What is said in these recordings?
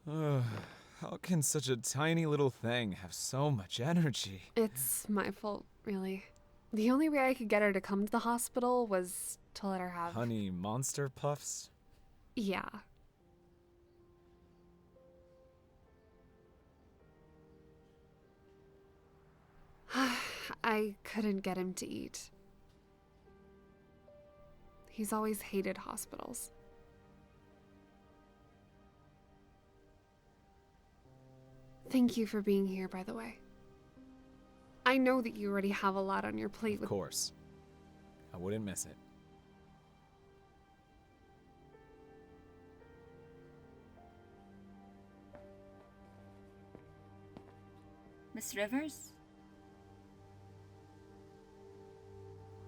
How can such a tiny little thing have so much energy? It's my fault, really. The only way I could get her to come to the hospital was to let her have... Honey monster puffs? Yeah. I couldn't get him to eat. He's always hated hospitals. Thank you for being here, by the way. I know that you already have a lot on your plate. Of course. I wouldn't miss it. Miss Rivers?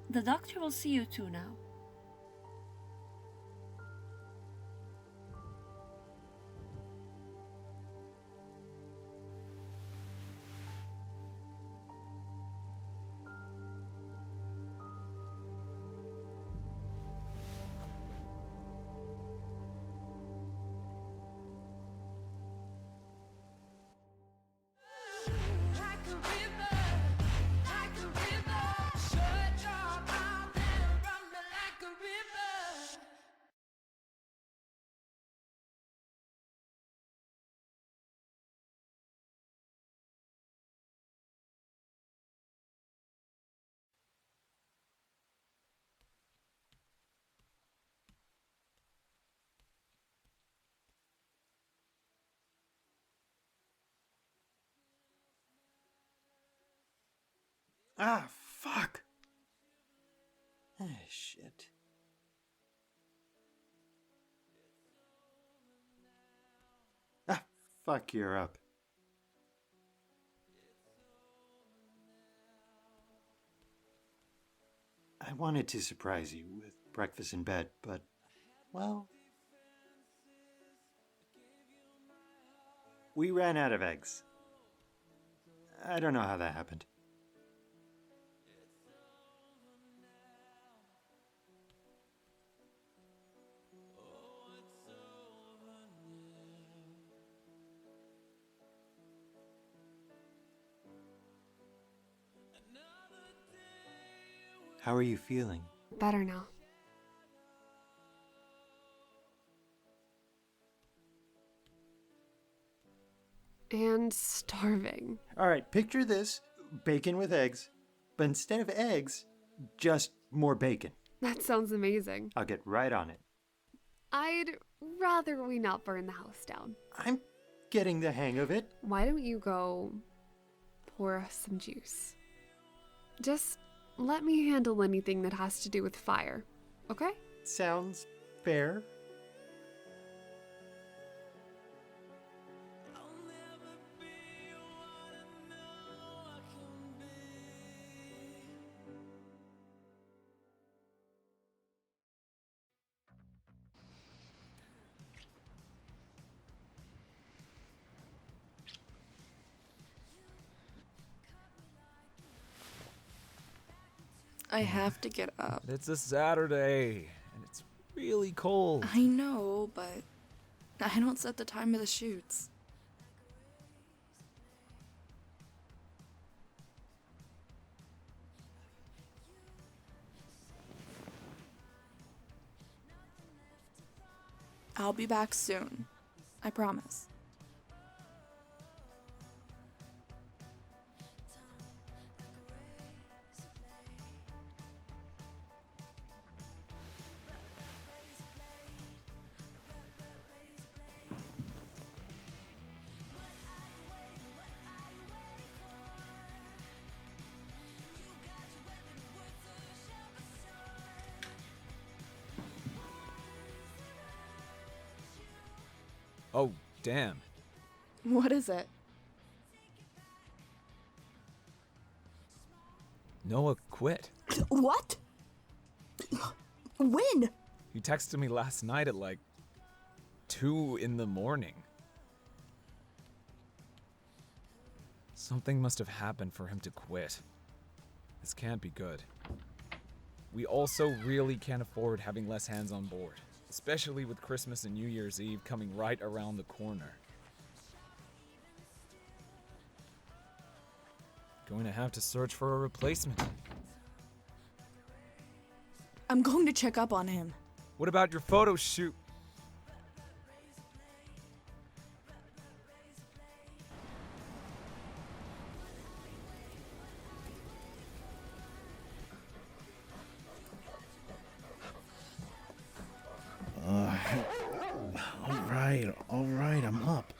The doctor will see you two now. Ah, fuck. Ah, shit. Ah, fuck, you're up. I wanted to surprise you with breakfast in bed, but, well... we ran out of eggs. I don't know how that happened. How are you feeling? Better now. And starving. Alright, picture this. Bacon with eggs. But instead of eggs, just more bacon. That sounds amazing. I'll get right on it. I'd rather we not burn the house down. I'm getting the hang of it. Why don't you go pour us some juice? Just let me handle anything that has to do with fire, okay? Sounds fair. I have to get up. It's a Saturday, and it's really cold. I know, but I don't set the time of the shoots. I'll be back soon. I promise. Oh, damn. What is it? Noah quit. What? When? He texted me last night at like 2 in the morning. Something must have happened for him to quit. This can't be good. We also really can't afford having less hands on board, especially with Christmas and New Year's Eve coming right around the corner. Going to have to search for a replacement. I'm going to check up on him. What about your photo shoot? All right, I'm up.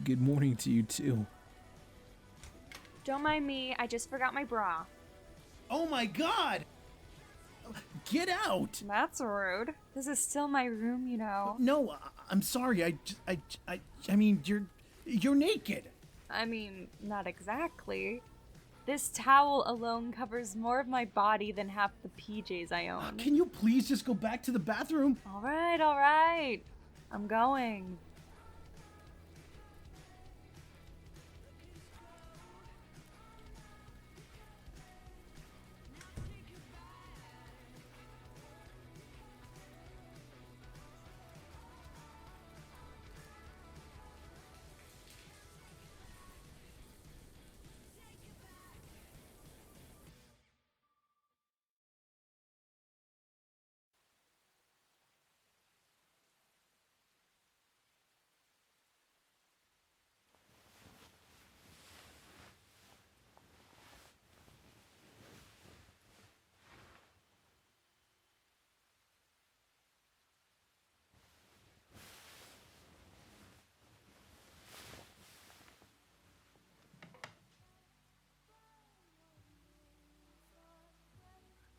Good morning to you too. Don't mind me, I just forgot my bra. Oh my god! Get out! That's rude. This is still my room, you know. No, I'm sorry. I mean, you're naked. I mean, not exactly. This towel alone covers more of my body than half the PJs I own. Can you please just go back to the bathroom? All right. I'm going.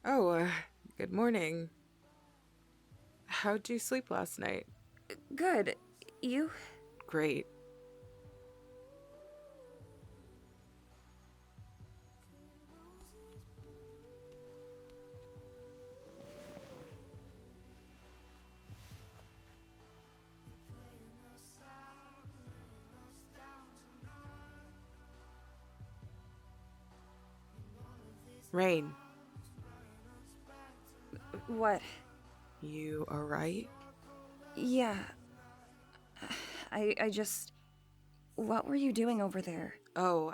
Oh, good morning. How'd you sleep last night? Good. You? Great. Rain, What? you alright? Yeah. I just... What were you doing over there? Oh,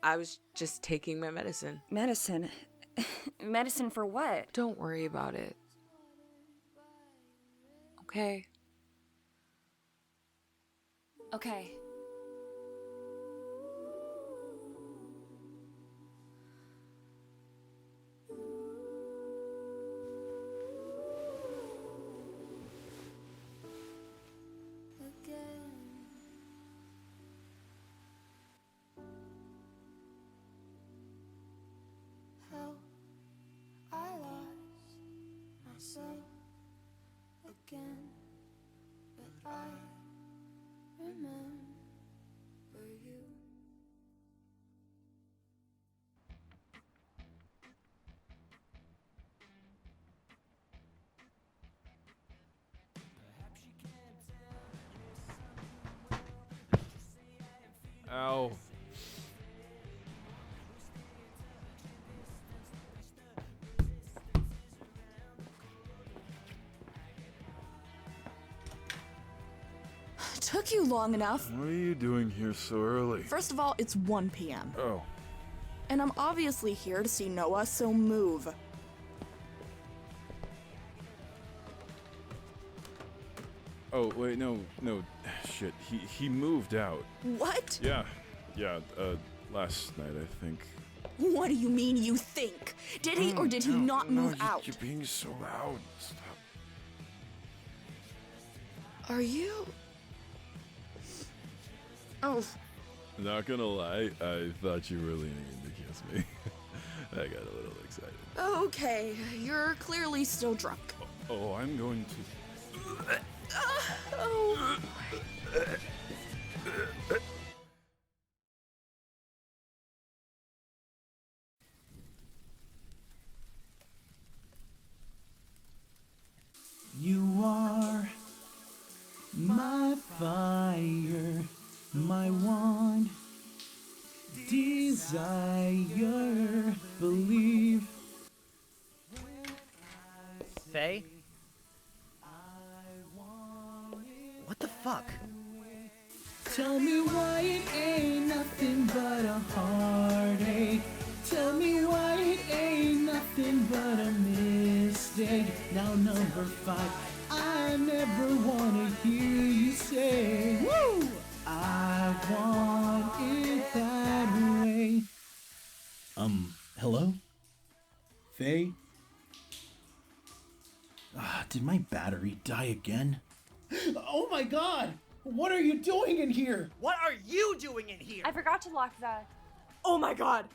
I was just taking my medicine. Medicine? Medicine for what? Don't worry about it. Okay. Okay. Ow. Took you long enough. What are you doing here so early? First of all, it's 1 p.m. Oh, And I'm obviously here to see Noah, so move. oh, wait, no, shit. He moved out. What? Yeah, last night I think. What do you mean you think? Did he or did he not move out? You're being so loud. Stop. Are you? Oh, Not gonna lie, I thought you were leaning in to kiss me. I got a little excited. okay. You're clearly still drunk. Oh, I'm going to. Oh. You are my fire, my one desire. Believe. Faye? the fuck? Tell me why it ain't nothing but a heartache. Tell me why it ain't nothing but a mistake. Now number 5, I never wanna hear you say, woo! I want it that way. Hello? Faye? Did my battery die again? Oh my god! What are you doing in here? What are you doing in here? I forgot to lock the... Oh my god!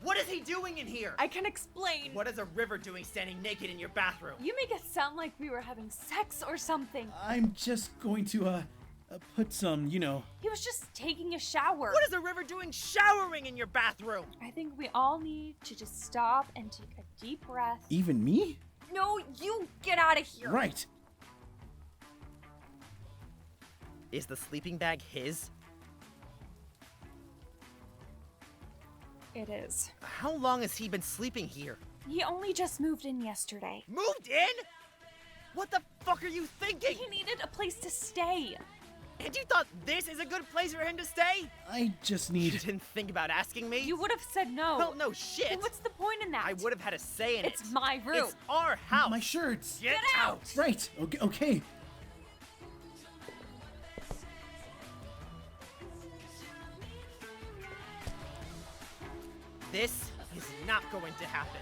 What is he doing in here? I can explain. What is a river doing standing naked in your bathroom? You make it sound like we were having sex or something. I'm just going to, put some, He was just taking a shower. What is a river doing showering in your bathroom? I think we all need to just stop and take a deep breath. Even me? No, you get out of here. Right. Is the sleeping bag his? It is. How long has he been sleeping here? He only just moved in yesterday. Moved in? What the fuck are you thinking? He needed a place to stay. And you thought this is a good place for him to stay? I just You need... didn't think about asking me? You would have said no. Well, no shit. Then what's the point in that? I would have had a say in it. It's my room. It's our house. My shirts! Get out! Right, okay. This is not going to happen.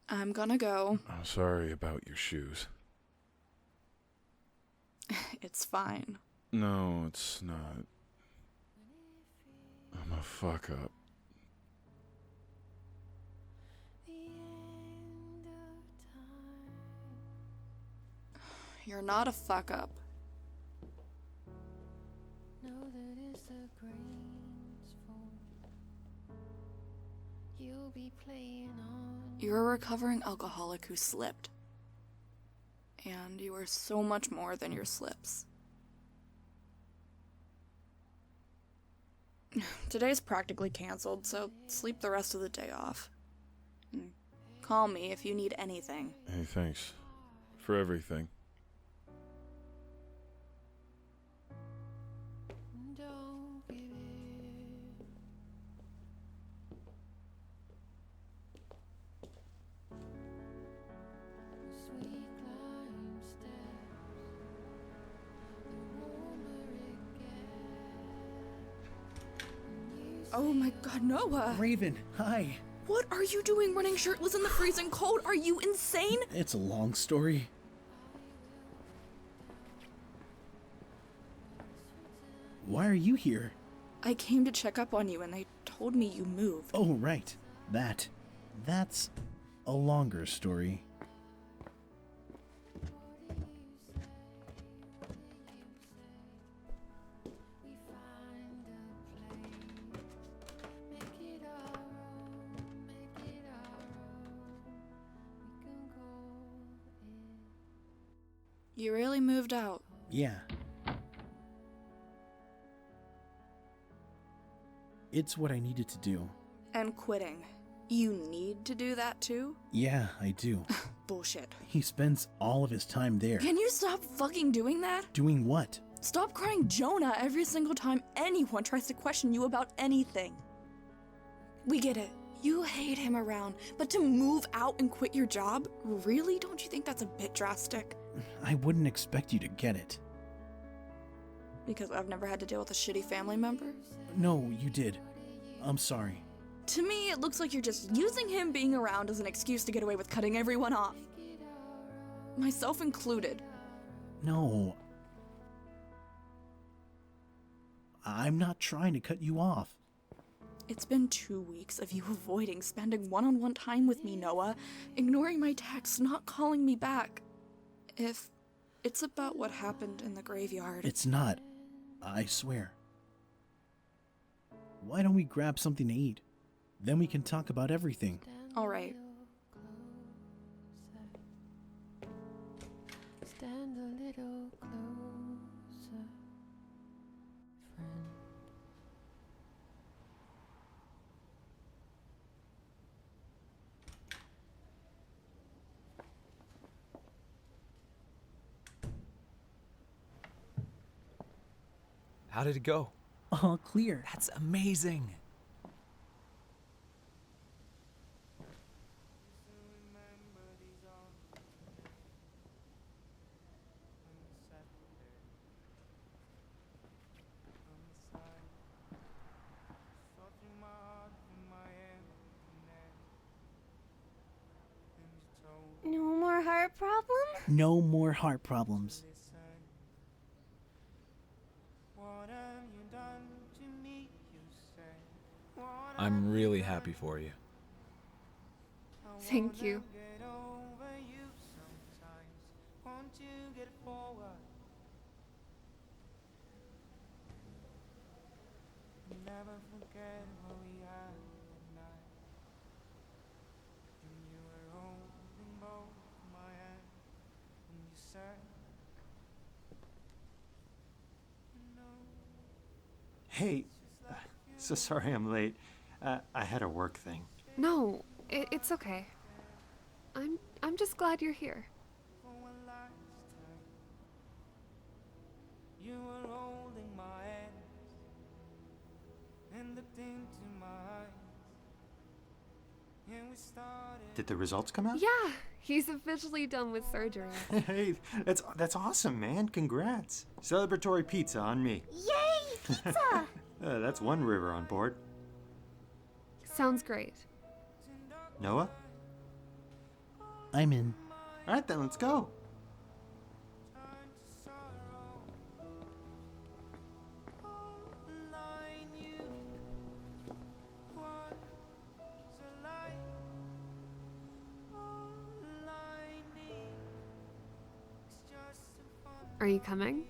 I'm gonna go. I'm sorry about your shoes. It's fine. No, it's not. I'm a fuck up. You're not a fuck up. You're a recovering alcoholic who slipped. And you are so much more than your slips. Today's practically canceled, so sleep the rest of the day off. And call me if you need anything. Hey, thanks. For everything. Oh my god, Noah! Raven, hi. What are you doing running shirtless in the freezing cold? Are you insane? It's a long story. Why are you here? I came to check up on you and they told me you moved. Oh, right. That's a longer story. You really moved out. Yeah. It's what I needed to do. And quitting. You need to do that too? Yeah, I do. Bullshit. He spends all of his time there. Can you stop fucking doing that? Doing what? Stop crying Jonah every single time anyone tries to question you about anything. We get it. You hate him around, but to move out and quit your job? Really? Don't you think that's a bit drastic? I wouldn't expect you to get it. Because I've never had to deal with a shitty family member? No, you did. I'm sorry. To me, it looks like you're just using him being around as an excuse to get away with cutting everyone off. Myself included. No. I'm not trying to cut you off. It's been 2 weeks of you avoiding spending one-on-one time with me, Noah, ignoring my texts, not calling me back. If it's about what happened in the graveyard... It's not. I swear. Why don't we grab something to eat? Then we can talk about everything. All right. Stand a little closer, friend. How did it go? All clear. That's amazing. No more heart problem? No more heart problems. I'm really happy for you. Thank you. Hey, so sorry I'm late. I had a work thing. No, it's okay. I'm just glad you're here. You were holding my hand and looked into my eyes, and we started. Did the results come out? Yeah, he's officially done with surgery. Hey, that's awesome, man. Congrats. Celebratory pizza on me. Yay, pizza! That's one river on board. Sounds great. Noah? I'm in. All right, then, let's go. Are you coming?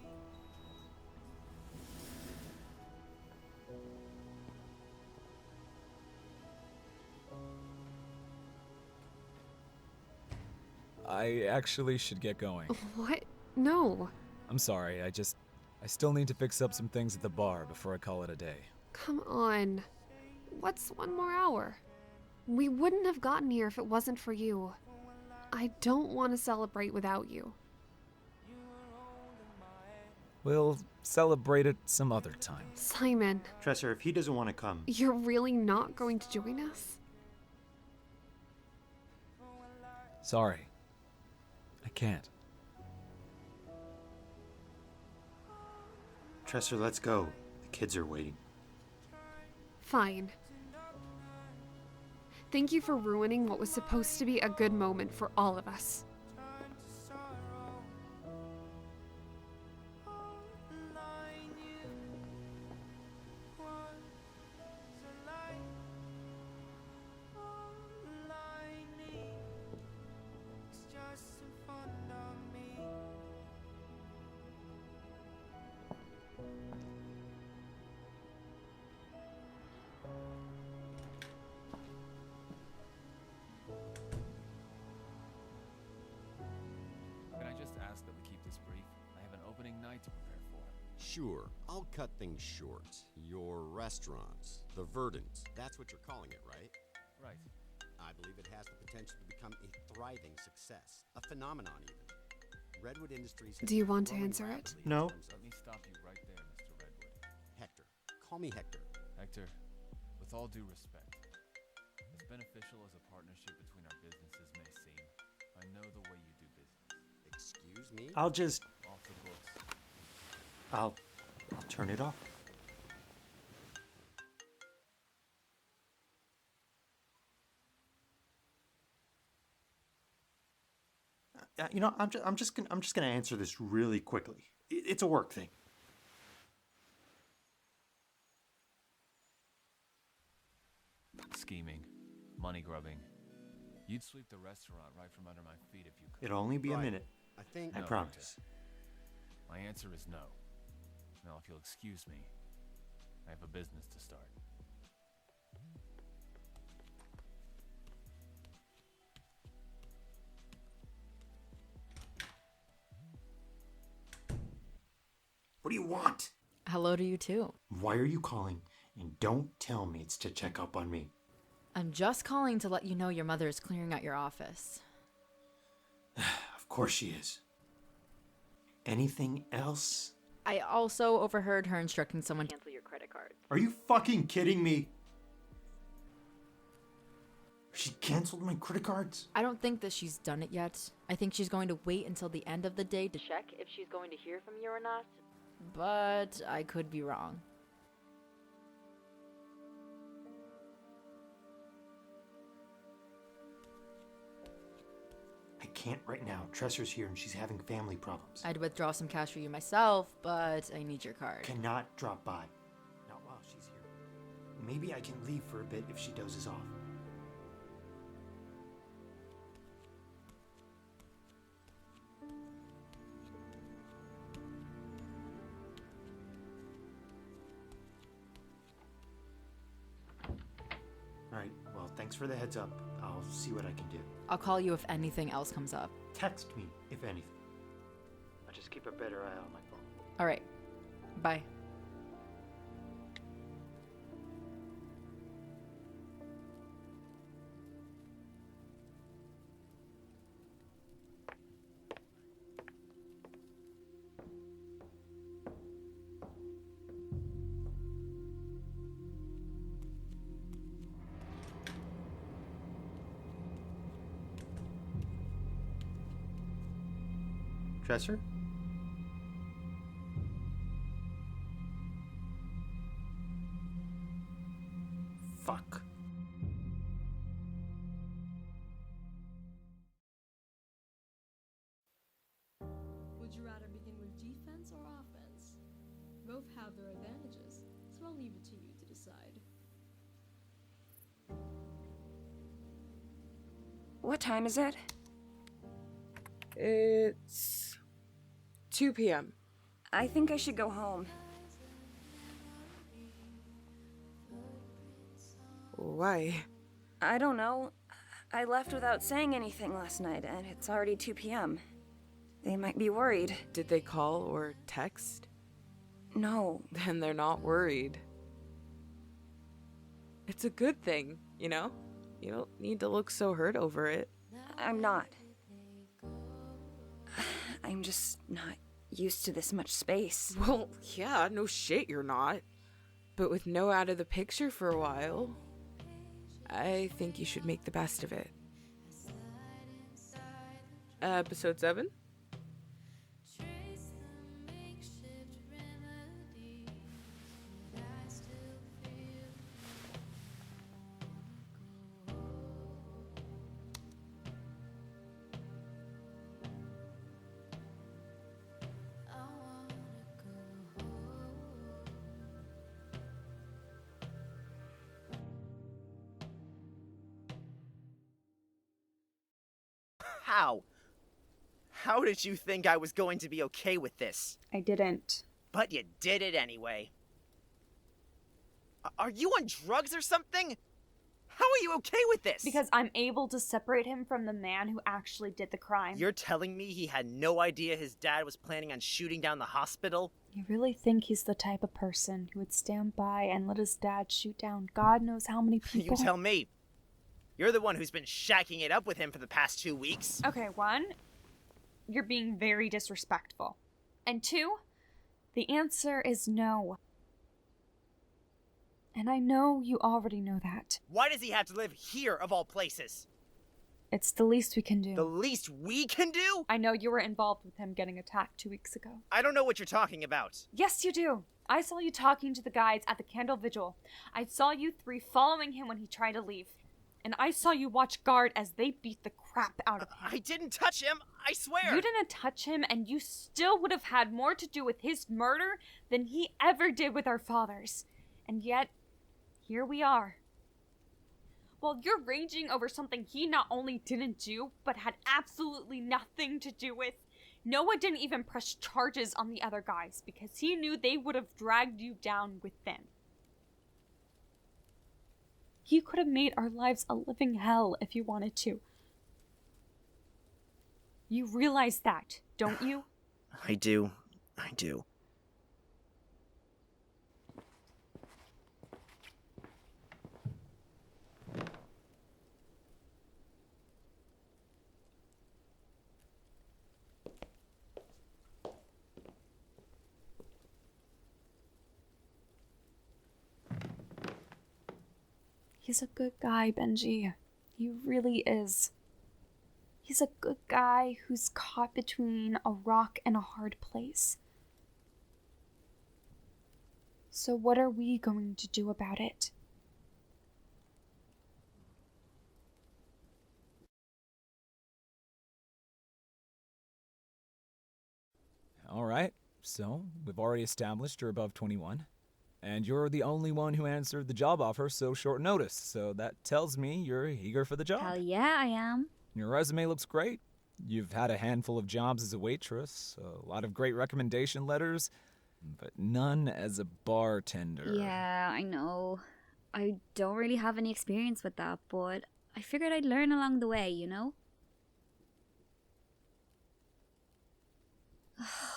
I actually should get going. What? No. I'm sorry, I still need to fix up some things at the bar before I call it a day. Come on. What's one more hour? We wouldn't have gotten here if it wasn't for you. I don't want to celebrate without you. We'll celebrate it some other time. Simon. Tresor, if he doesn't want to come. You're really not going to join us? Sorry. I can't. Tresor, let's go. The kids are waiting. Fine. Thank you for ruining what was supposed to be a good moment for all of us. Sure, I'll cut things short. Your restaurant, the Verdant, that's what you're calling it, right? Right. I believe it has the potential to become a thriving success, a phenomenon even. Redwood Industries. Do you want to answer it? No. Let me stop you right there, Mr. Redwood. Hector. Call me Hector. Hector, with all due respect, as beneficial as a partnership between our businesses may seem, I know the way you do business. Excuse me? I'll just... Off the books. I'll turn it off. You know, I'm just gonna answer this really quickly. It's a work thing. Scheming, money grubbing. You'd sweep the restaurant right from under my feet if you could. It'll only be a minute. I think... I promise. My answer is no. Now, if you'll excuse me, I have a business to start. What do you want? Hello to you too. Why are you calling? And don't tell me it's to check up on me. I'm just calling to let you know your mother is clearing out your office. Of course she is. Anything else? I also overheard her instructing someone to cancel your credit card. Are you fucking kidding me? She canceled my credit cards? I don't think that she's done it yet. I think she's going to wait until the end of the day to check if she's going to hear from you or not. But I could be wrong. I can't right now. Tresor's here and she's having family problems. I'd withdraw some cash for you myself, but I need your card. Cannot drop by. Not while she's here. Maybe I can leave for a bit if she dozes off. Alright, well, thanks for the heads up. I'll see what I can do. I'll call you if anything else comes up. Text me, if anything. I'll just keep a better eye on my phone. Alright. Bye. Tresor? Fuck. Would you rather begin with defense or offense? Both have their advantages, so I'll leave it to you to decide. What time is it? It's 2 p.m. I think I should go home. Why? I don't know. I left without saying anything last night, and it's already 2 p.m. They might be worried. Did they call or text? No. Then they're not worried. It's a good thing, you know? You don't need to look so hurt over it. I'm not. I'm just not used to this much space. Well, yeah, no shit you're not. But with no out of the picture for a while, I think you should make the best of it. Episode 7? How? How did you think I was going to be okay with this? I didn't. But you did it anyway. Are you on drugs or something? How are you okay with this? Because I'm able to separate him from the man who actually did the crime. You're telling me he had no idea his dad was planning on shooting down the hospital? You really think he's the type of person who would stand by and let his dad shoot down God knows how many people? You tell me. You're the one who's been shacking it up with him for the past 2 weeks. Okay, 1, you're being very disrespectful. And 2, the answer is no. And I know you already know that. Why does he have to live here of all places? It's the least we can do. The least we can do? I know you were involved with him getting attacked 2 weeks ago. I don't know what you're talking about. Yes, you do. I saw you talking to the guides at the candle vigil. I saw you 3 following him when he tried to leave. And I saw you watch guard as they beat the crap out of him. I didn't touch him, I swear! You didn't touch him, and you still would have had more to do with his murder than he ever did with our father's. And yet, here we are. While you're raging over something he not only didn't do, but had absolutely nothing to do with, Noah didn't even press charges on the other guys because he knew they would have dragged you down with them. He could have made our lives a living hell if he wanted to. You realize that, don't you? I do. He's a good guy, Benji. He really is. He's a good guy who's caught between a rock and a hard place. So what are we going to do about it? All right, so we've already established you're above 21. And you're the only one who answered the job offer so short notice, so that tells me you're eager for the job. Hell yeah, I am. Your resume looks great. You've had a handful of jobs as a waitress, a lot of great recommendation letters, but none as a bartender. Yeah, I know. I don't really have any experience with that, but I figured I'd learn along the way, you know?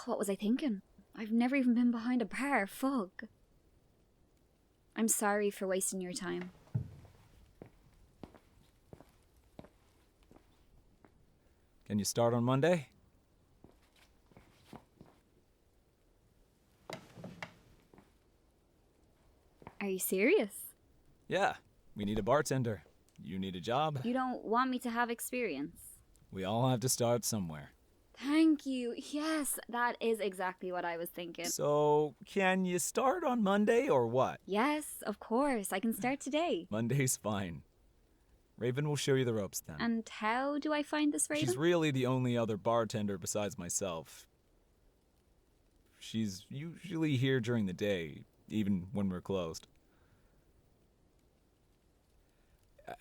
What was I thinking? I've never even been behind a bar, fuck. I'm sorry for wasting your time. Can you start on Monday? Are you serious? Yeah, we need a bartender. You need a job. You don't want me to have experience? We all have to start somewhere. Thank you. Yes, that is exactly what I was thinking. So, can you start on Monday or what? Yes, of course. I can start today. Monday's fine. Raven will show you the ropes then. And how do I find this Raven? She's really the only other bartender besides myself. She's usually here during the day, even when we're closed.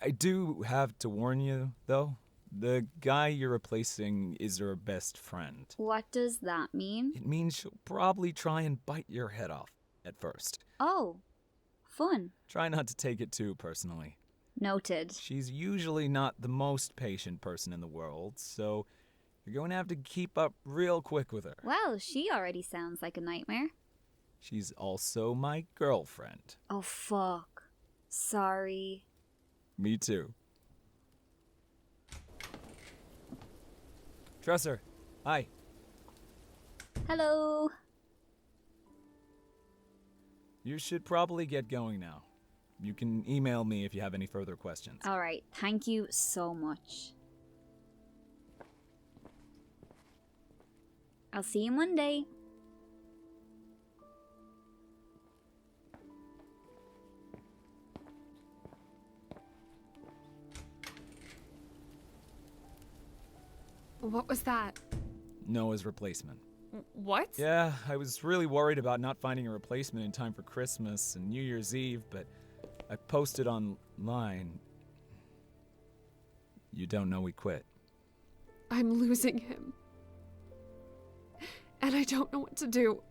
I do have to warn you, though. The guy you're replacing is her best friend. What does that mean? It means she'll probably try and bite your head off at first. Oh, fun. Try not to take it too personally. Noted. She's usually not the most patient person in the world, so you're going to have to keep up real quick with her. Well, she already sounds like a nightmare. She's also my girlfriend. Oh, fuck. Sorry. Me too. Tresor, hi. Hello. You should probably get going now. You can email me if you have any further questions. All right. Thank you so much. I'll see you Monday. What was that? Noah's replacement. What? Yeah, I was really worried about not finding a replacement in time for Christmas and New Year's Eve, but I posted online. You don't know we quit. I'm losing him. And I don't know what to do.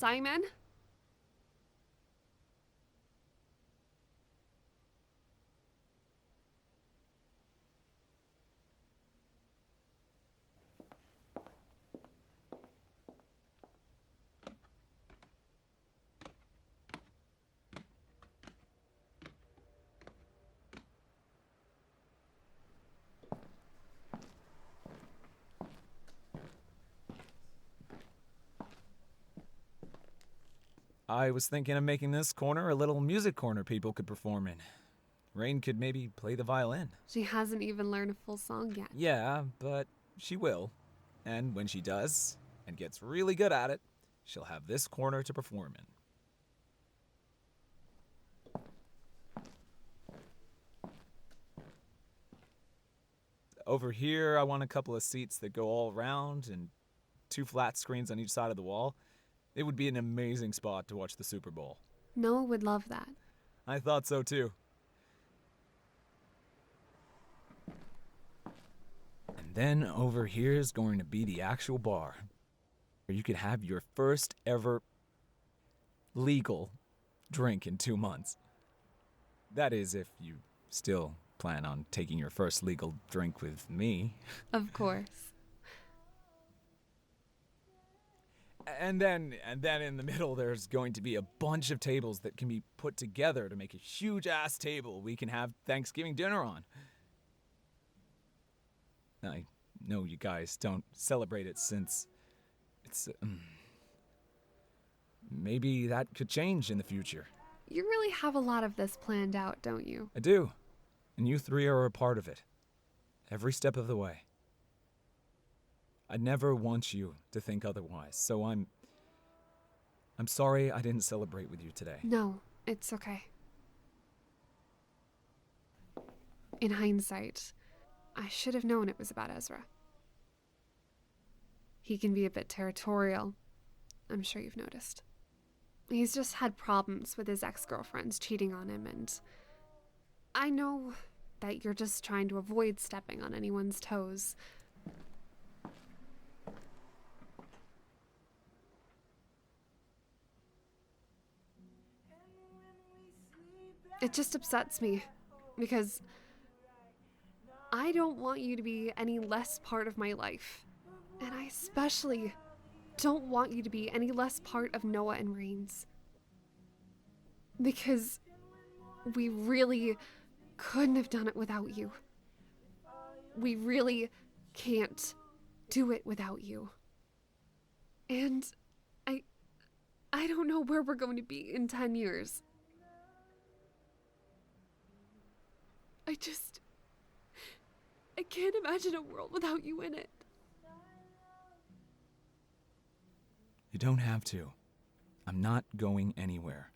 Simon? I was thinking of making this corner a little music corner people could perform in. Rain could maybe play the violin. She hasn't even learned a full song yet. Yeah, but she will. And when she does, and gets really good at it, she'll have this corner to perform in. Over here, I want a couple of seats that go all around and 2 flat screens on each side of the wall. It would be an amazing spot to watch the Super Bowl. Noah would love that. I thought so too. And then over here is going to be the actual bar, where you could have your first ever legal drink in 2 months. That is, if you still plan on taking your first legal drink with me. Of course. And then in the middle, there's going to be a bunch of tables that can be put together to make a huge-ass table we can have Thanksgiving dinner on. I know you guys don't celebrate it since it's... maybe that could change in the future. You really have a lot of this planned out, don't you? I do. And you three are a part of it. Every step of the way. I never want you to think otherwise, so I'm sorry I didn't celebrate with you today. No, it's okay. In hindsight, I should have known it was about Ezra. He can be a bit territorial. I'm sure you've noticed. He's just had problems with his ex-girlfriends cheating on him, and I know that you're just trying to avoid stepping on anyone's toes. It just upsets me, because I don't want you to be any less part of my life. And I especially don't want you to be any less part of Noah and Rain's. Because we really couldn't have done it without you. We really can't do it without you. And I don't know where we're going to be in 10 years. I can't imagine a world without you in it. You don't have to. I'm not going anywhere.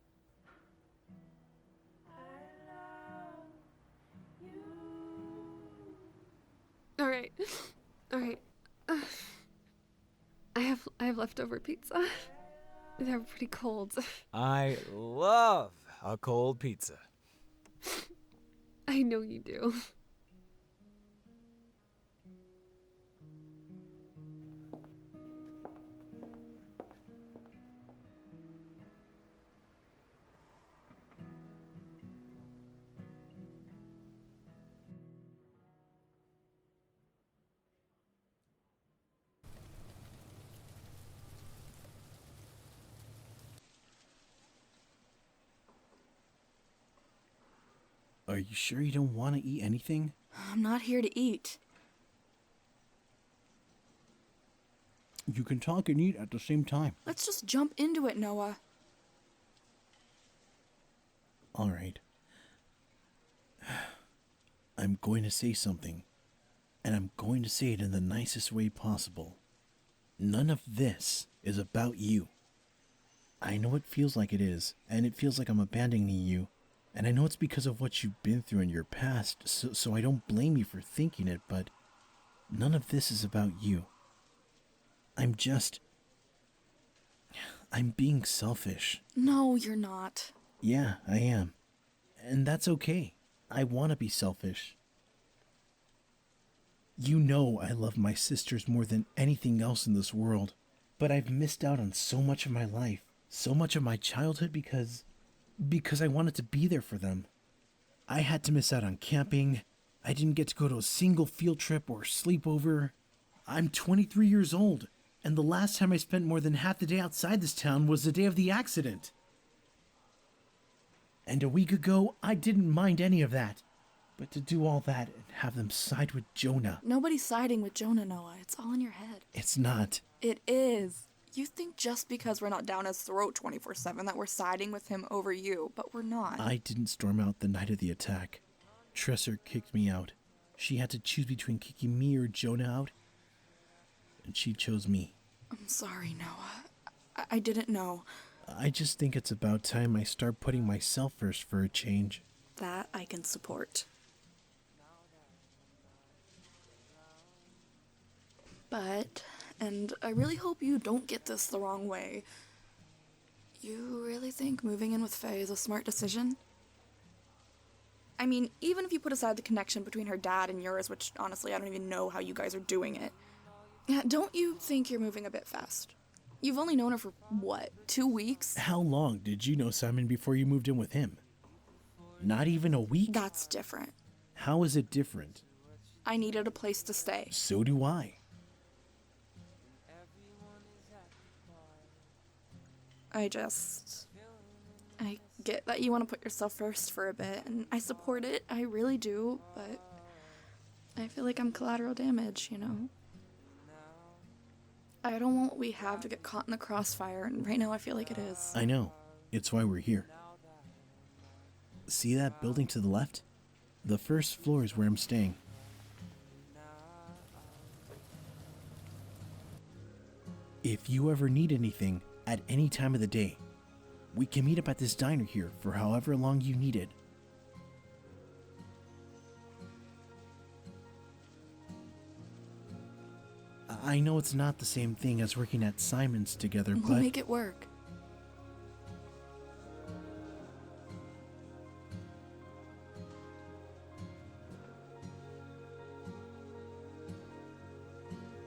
All right. I have leftover pizza. They're pretty cold. I love a cold pizza. I know you do. Are you sure you don't want to eat anything? I'm not here to eat. You can talk and eat at the same time. Let's just jump into it, Noah. All right. I'm going to say something, and I'm going to say it in the nicest way possible. None of this is about you. I know it feels like it is, and it feels like I'm abandoning you. And I know it's because of what you've been through in your past, so I don't blame you for thinking it, but none of this is about you. I'm being selfish. No, you're not. Yeah, I am. And that's okay. I want to be selfish. You know I love my sisters more than anything else in this world, but I've missed out on so much of my life, so much of my childhood because I wanted to be there for them. I had to miss out on camping. I didn't get to go to a single field trip or sleepover. I'm 23 years old, and the last time I spent more than half the day outside this town was the day of the accident. And a week ago, I didn't mind any of that. But to do all that and have them side with Jonah... Nobody's siding with Jonah, Noah. It's all in your head. It's not. It is. You think just because we're not down his throat 24/7 that we're siding with him over you, but we're not. I didn't storm out the night of the attack. Tresor kicked me out. She had to choose between kicking me or Jonah out, and she chose me. I'm sorry, Noah. I didn't know. I just think it's about time I start putting myself first for a change. That I can support. But, and I really hope you don't get this the wrong way, you really think moving in with Faye is a smart decision? I mean, even if you put aside the connection between her dad and yours, which honestly I don't even know how you guys are doing it, don't you think you're moving a bit fast? You've only known her for, what, 2 weeks? How long did you know Simon before you moved in with him? Not even a week? That's different. How is it different? I needed a place to stay. So do I. I get that you want to put yourself first for a bit, and I support it, I really do, but I feel like I'm collateral damage, you know? I don't want what we have to get caught in the crossfire, and right now I feel like it is. I know. It's why we're here. See that building to the left? The first floor is where I'm staying. If you ever need anything at any time of the day, we can meet up at this diner here for however long you need it. I know it's not the same thing as working at Simon's together, We'll but make it work.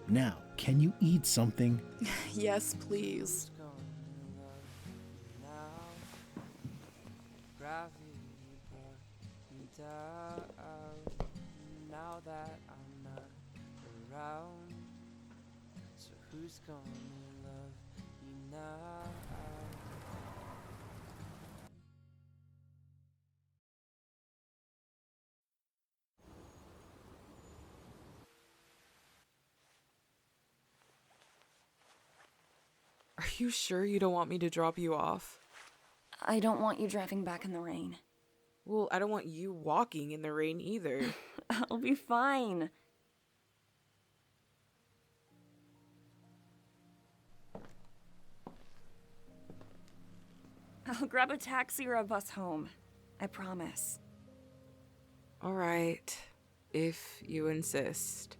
now, can you eat something? Yes, please. Now that I'm not around, so who's gonna love you now? Are you sure you don't want me to drop you off? I don't want you driving back in the rain. Well, I don't want you walking in the rain either. I'll be fine. I'll grab a taxi or a bus home. I promise. All right, if you insist.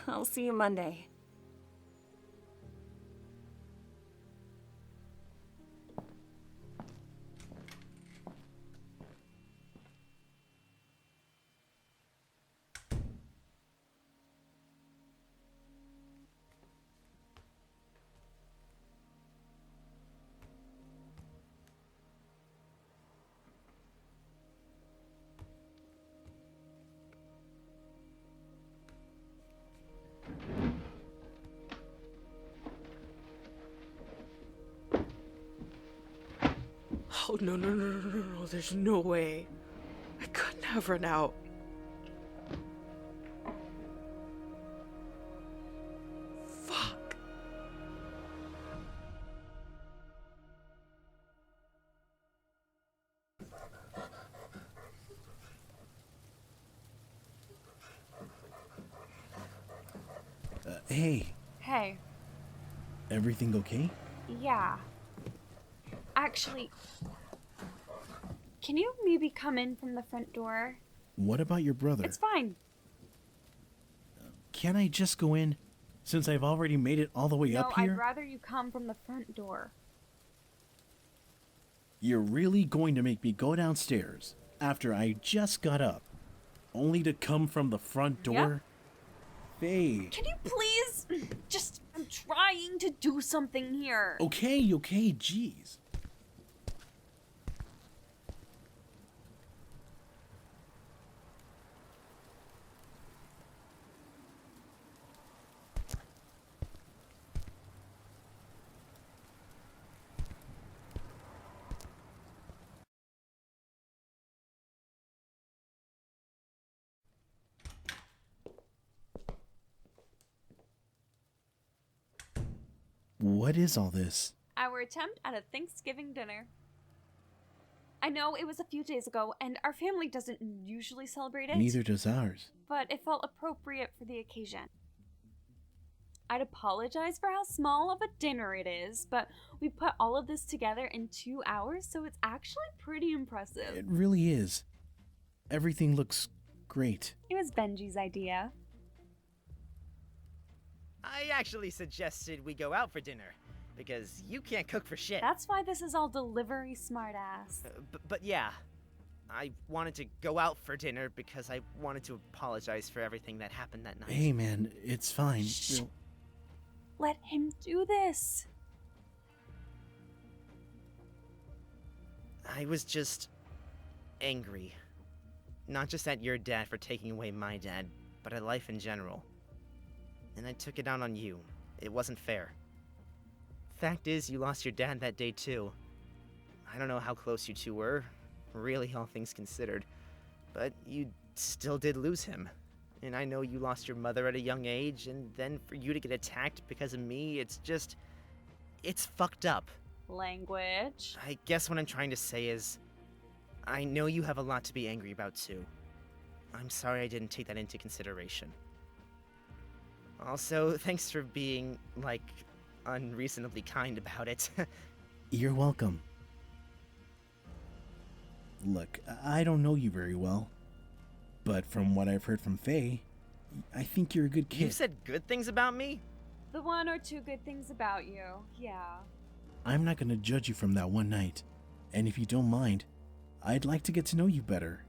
I'll see you Monday. Oh, no, there's no way. I couldn't have run out. Fuck. Hey, Hey, everything okay? yeah. Actually, can you maybe come in from the front door? What about your brother? It's fine. Can I just go in, since I've already made it all the way No, up here? I'd rather you come from the front door. You're really going to make me go downstairs after I just got up, only to come from the front door? Faye. Can you please just... I'm trying to do something here. Okay, jeez. What is all this? Our attempt at a Thanksgiving dinner. I know it was a few days ago, and our family doesn't usually celebrate it. Neither does ours. But it felt appropriate for the occasion. I'd apologize for how small of a dinner it is, but we put all of this together in 2 hours, so it's actually pretty impressive. It really is. Everything looks great. It was Benji's idea. I actually suggested we go out for dinner, because you can't cook for shit. That's why this is all delivery, smartass. But yeah, I wanted to go out for dinner because I wanted to apologize for everything that happened that night. Hey, man, it's fine. Shh. Let him do this. I was just angry. Not just at your dad for taking away my dad, but at life in general. And I took it out on you. It wasn't fair. Fact is, you lost your dad that day too. I don't know how close you two were, really all things considered, but you still did lose him. And I know you lost your mother at a young age, and then for you to get attacked because of me, it's fucked up. Language. I guess what I'm trying to say is, I know you have a lot to be angry about too. I'm sorry I didn't take that into consideration. Also, thanks for being, unreasonably kind about it. You're welcome. Look, I don't know you very well, but from what I've heard from Faye, I think you're a good kid. You've said good things about me? The one or two good things about you, yeah. I'm not going to judge you from that one night, and if you don't mind, I'd like to get to know you better.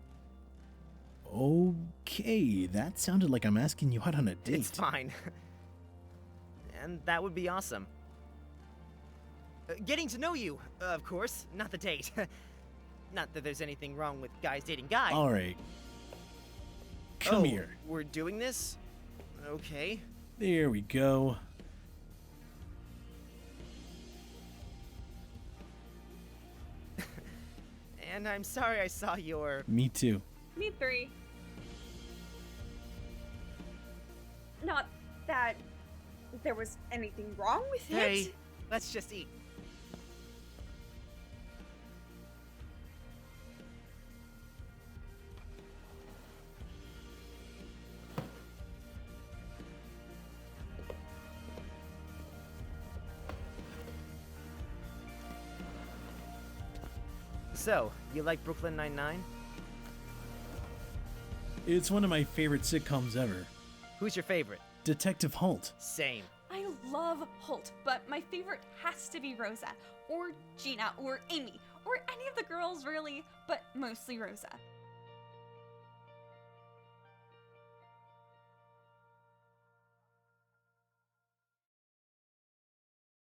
Okay, that sounded like I'm asking you out on a date. It's fine. And that would be awesome. Getting to know you, of course, not the date. Not that there's anything wrong with guys dating guys. All right. Come here. We're doing this? Okay. There we go. And I'm sorry I saw your... Me too. Me three. Not that there was anything wrong with Hey, it. let's just eat. So, you like Brooklyn Nine-Nine? It's one of my favorite sitcoms ever. Who's your favorite? Detective Holt. Same. I love Holt, but my favorite has to be Rosa, or Gina, or Amy, or any of the girls really, but mostly Rosa.